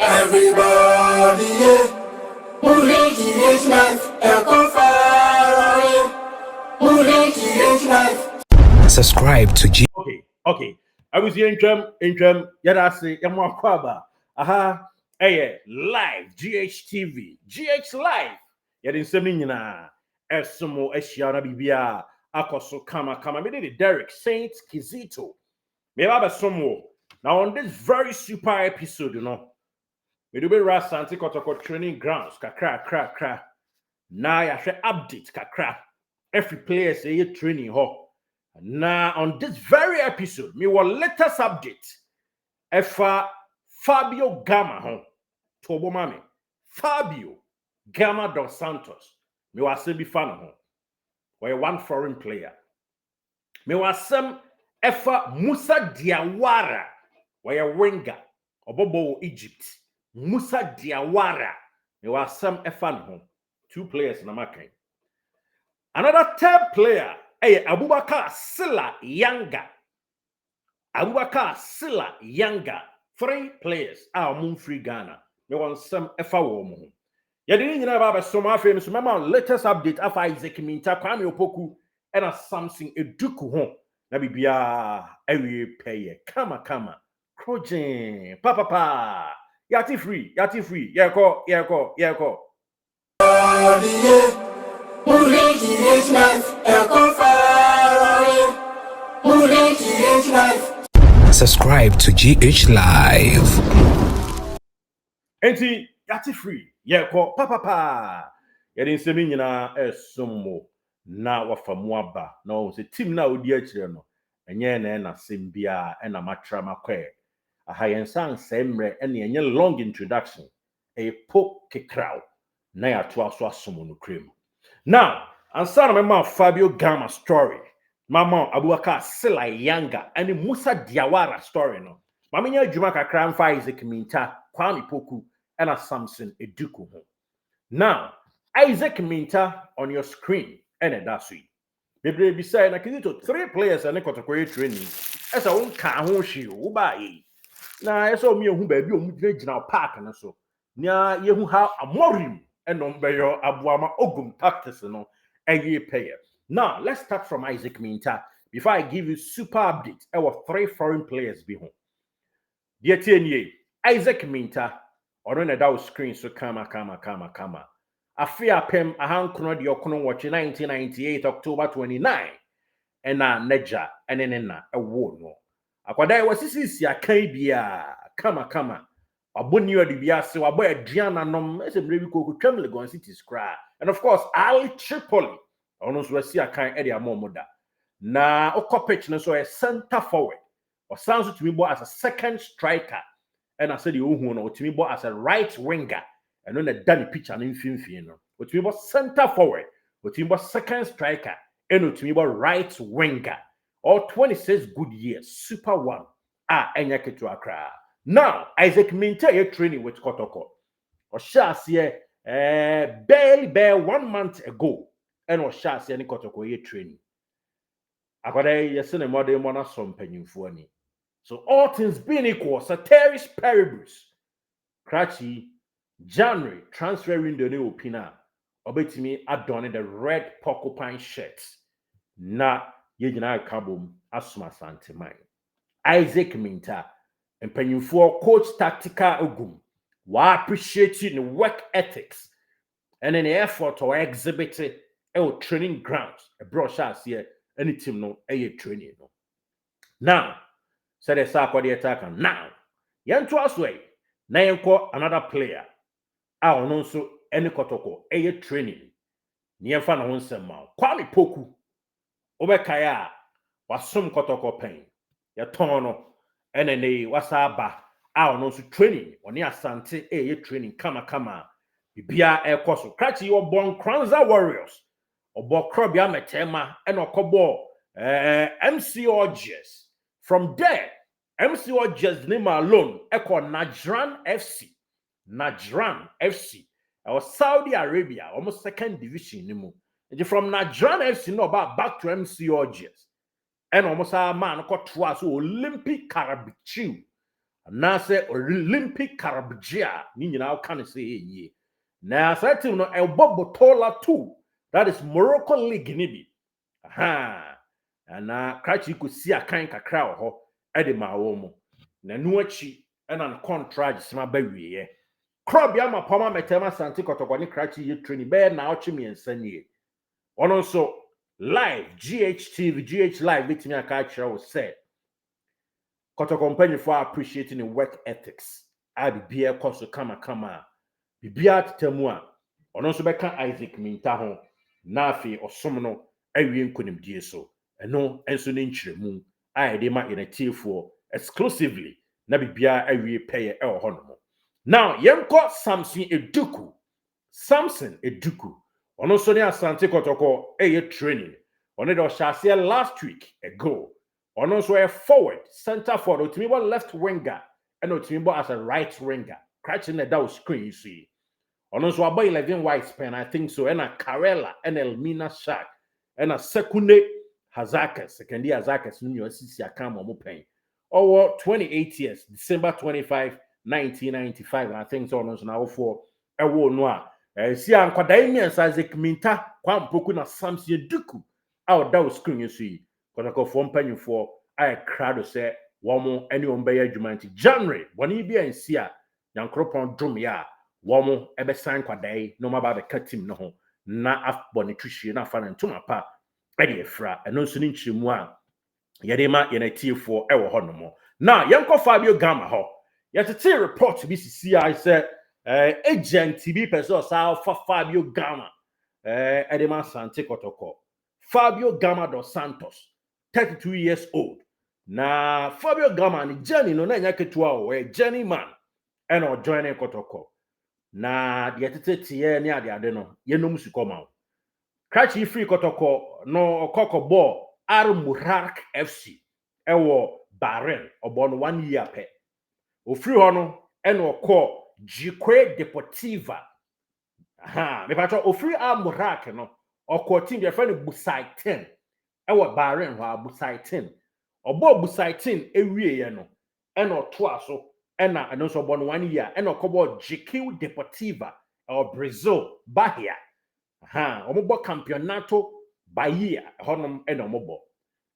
Everybody, yeah. Subscribe to G. Okay. I was here in Yadasi, Yamakwaba. Aha, live, GHTV, GH Live. Yadin Seminina, Esumo, Eshiana Bibia, Akoso Kama, me Derek, Saint Kizito. Me have some more. Now, on this very super episode, we do be Rasanti Kotoko training grounds, kakra. Now, I shall update, kakra. Every player say you training, Now, on this very episode, me will latest update. Fabio Gama, Tobo Mami. Fabio Gama dos Santos. Me was say be fan or one foreign player. Me was some Musa Diawara, or winger, or Bobo Egypt. Musa Diawara. Me was some fan two players in America. Another third player, Abubakar Silla Yanga. Abubakar Silla Yanga. 3 players are moon free Ghana. Me want some warm. You didn't know about some famous. So my latest update of Isaac Minta, Kwame Opoku, and a something eduku home. Na bibia ewe pay. Kama. Crojen. Papa. Yati free. Yako. Subscribe to GH Live. Enti yati free. Yako. Papa. Yadin seminina esumo. Na wafamuaba. No, se team na odi achire no. Enye na sembia na matra makwe. Ahayensan semre enye long introduction. Po kekraw. Na ya to aso asomo no krem. Now, answer my Fabio Gama story. Mama Abubakar Silla Yanga and Musa Diawara story no. Mama nya adwuma kakra mfa Isaac Minta, Kwame Poku and a Samson Eduku. Now, Isaac Minta on your screen and that's it. Bebre be say na Kizito 3 players and Kotoko training. Esa won ka ho hwe wo ba yi. Na esa o mi ehu ba bi o mu gina park na so. Nya yehu ha amorim enom beyo abuama ogum tactics no eye payer. Now, let's start from Isaac Minta before I give you super update. Our 3 foreign players be home. Dear TNA, Isaac Minta, or on a screen, so kama. A fear pem, a hand chrono, the Okono watch 1998, October 29, and a Neja, and then a war no. Aquadai was this ya Kabia, kama. A bunny or the Biaso, a boy, Diana nom, as a baby cook, tremble go and city scra. And of course, Ali Tripoli. Almost we see a kind area more that. Na occupation so a center forward or sounds to me as a second striker, and I said the Uhuno to me as a right winger, and then a Danny pitcher and infiniano. But to me center forward, but to me second striker, and to me right winger. All 26 good years, super one. Enyake to Accra. Now Isaac Minta training with Kotoko. Or shall see barely 1 month ago. And was shas any Kotoko training. Akwada yesene modern mona some penyimfo ani. So all things being equal, ceteris paribus. Krachi January transfer window ni opina. Obetimi adorning the red porcupine shirt. Na yejina kabum asuma santemai. Isaac Minta and penyimfo coach tactical ogum. Wa appreciate you in work ethics and an effort or exhibit it. Training grounds, a broadcast here, any team no training no. Now, said a Sakwa attacker. Now, yan to us way. Now you another player. I also any Kotoko training. Near fan on some mouth. Kwame Poku. Obekaya was some Kotoko pain. Ya tono NNA was aba. I also training on near Sante training. Kama. Bibia air coso. Cratchy your born Kranza Warriors. Obo Krobia Metema and Okobo MC Orges. From there, MC Orges name alone echo Najran FC. I was Saudi Arabia, almost 2nd division. And from Najran FC, no about back to MC Orges. And almost a man got twice Olympic Karabichu. Nascc Olympic Carabgia ni nyina kan say ye na sa team no Botola 2 that is Morocco League ni bi aha na Krachi ko si akan kakra ho e de ma wo mu na nu achi e na contract sima ba wiye Crop ya ma pama metema Asante Kotoko ni Krachi ye training be na ochi mi ensanie ono so live GH live bitimi aka kira wo say Kotoko company for appreciating the work ethics I be beer cost kama bibia tetemu a ono so beka Isaac Minta ho na afi osom no awie nkonimdie so eno enso ne nkyeremu a de ma inatiefo exclusively na bibia awie peye e ho no now yenko Samson Eduku ono so ne Asante Kotoko training ono de ohyase last week ago ono so a forward center forward otimi bo left winger and otimi bo as a right winger catching the down screen you see ono so about 11 white pen I think so and a Karela and Elmina Shark and a Sekune Second Hazakas nu asisi akama mo pen over 28 years December 25 1995 I think so ono so now for ewo no a si ankwadai miensa Isaac Minta kwampoku na Samson Eduku out down screen you see Kotoko for mpanyufo I crowd say womo any ombeya adwumanti January boni bia nsia yankropon drum ya womo ebe san kwadai no ma ba be katim no ho na afboni twihie na afa ntoma pa e de efra eno nso ni nchiremu a yede ma yenatiefo e wo ho no mo na yenko Fabio Gama ho yetete report bi sisi I say agent bi person sa fa Fabio Gama de ma Asante Kotoko Fabio Gama dos Santos 32 years old na Fabio Gama ni journey no na nya ketua o journey man and or joining Kotoko na de tetete ne ade no ye no musikoma Krachi free Kotoko no Koko ball Al Murak FC ewo Bahrain obo no 1 year pe o free ho no and o call Jikwe Deportiva aha me patro o free Al Murak no o call team their friend Busai 10 ewo Bahrain ho Busai 10 obo Busai 10 ewie ye no and o to aso ena eno so obo no 1 year and o call Jikwe Deportiva or Brazil Bahia aha omobo campeonato Bahia honom ena omobo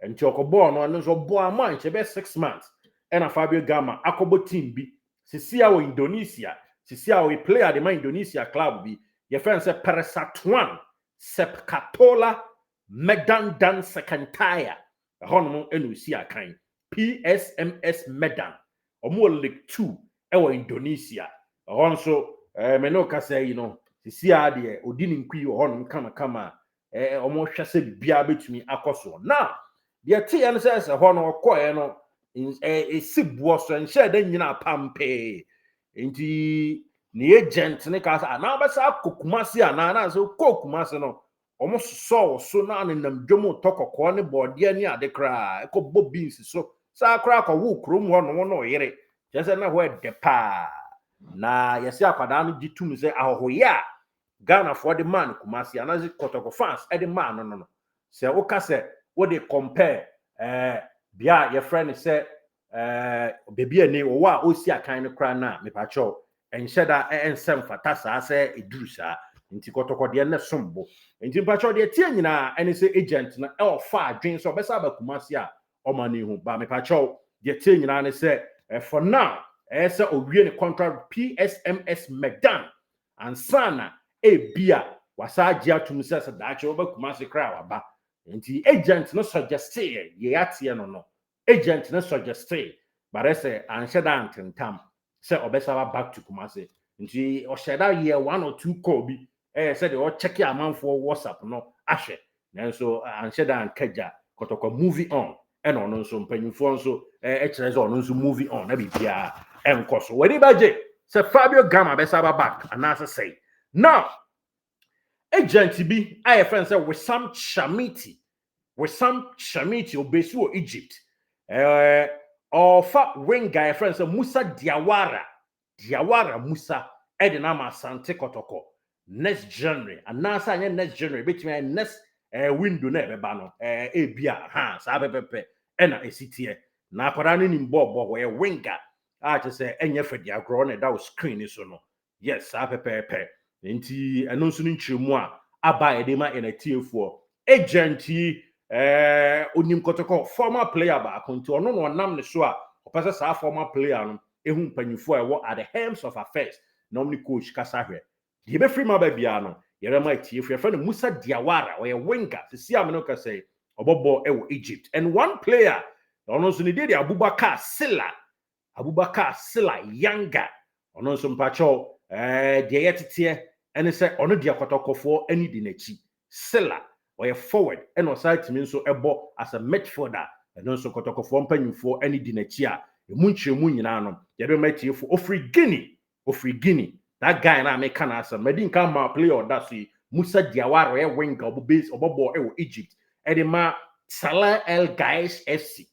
enti okobo no eno so bo aman chebe 6 months ena Fabio Gama akobo team bi sisia wo Indonesia sisia wo player de ma Indonesia club bi ye friend say Persatuan Sepkatola Medan Dan Sekantaya honom eno si akan PSMS Medan omo League 2 ewo Indonesia honso meno ka say you know sisia de odini nkwi honom kama omo hwese bia betumi akoso na de tie no say hono okoe no sibuo so nhye da nyina pampe enti ne agent ne ka sa na ba sa kokumase na so kokumase no omo so na nam dwomo tokoko ne bode ani ade kra ekobbo beans so sa kra ko wu krom ho no no yere jese na ho de pa na yesi akwada no gitum se ahohoya Ghana for the man kumasi anazi Kotoko fans e the man no se wo ka se wo dey compare bia your friend say baby ani wo a osi akan no kra na me pa cho enhyeda ensem fata sa se eduru sa nti Kotoko de na sombo nti pa cho de tie nyina ene se agent na e ofa adwen so besa ba kumasi a o mani hu ba me pa cho de tie nyina ne se for now say owie ne contract PSMS Medan and sana bia wasaji atum sesa daache obakuma se kra waba nti agent no suggest ye atie no agent no suggest but say anhyeda antentam say obesa back to Kumase nti ohyeda year 1 or 2 call bi say the check your man for WhatsApp no ahwe nanso anhyeda ankaja Kotoko movie on and ono nso mpanyimfo nso kire say ono nso movie on na bibia enkoso wedi baje say Fabio Gama besa back anasa say now agent bi I friend say with some Shamiti obesi o Egypt ofa winger friend say Musa Diawara Musa e de na ma Asante Kotoko next January anasa anya next January betimi next window na ebeba no bia ha sa bepepe e na esitie na akwara ni nimbo wo winger to say enye for the agro na that screen so no yes apepepe nti eno nso nchiremu a aba edema in a TF4 agent onim Kotoko former player ba nti ono no nam ne so a opese sa former player no ehu mpanyifo a ewo at the helms of affairs normally coach kasa hwe die be free ma ba bia no yere ma TF4 ye fa no Musa Diawara or a winger se si ameno ka say obobo ewo Egypt and one player ono nso ne dey Abubakar Silla Younger ono nso mpacho de yetete ene se ono de Kotokofo ani di nachi Silla or a forward and oside me nso ebo as a midfielder eno nso Kotokofo mpanyimfo ani di nachi a emu nchiremu nyina no ye be matiefo ofri Guinea that guy na me kana asa medin kan ma player that see Musa Diawara e winger obo base obobo e wo Egypt e de ma Salah El Guys FC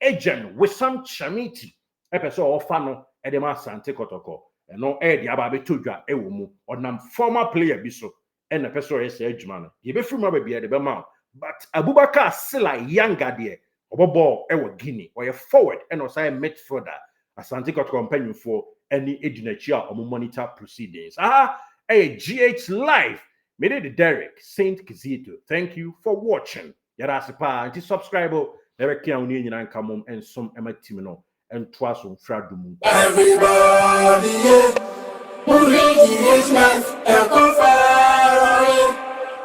agent Wissam Chamiti epeso ofa no e de ma Asante Kotoko eno e de aba be todwa e wo mu onam former player bi so e na peso e se adwuma no ye be free ma ba bia de be ma but Abubakar Silla Younger de obobo e wo Guinea or a forward and also midfielder Asante Kotoko mpanyimfo any edinachi a omo monitor proceedings GH live made the Derek Saint Kizito. Thank you for watching. Yara sipa anti subscribe never kia uni nyina nkamom and some ema team no and twas on Fradum. Everybody, yeah, who is life?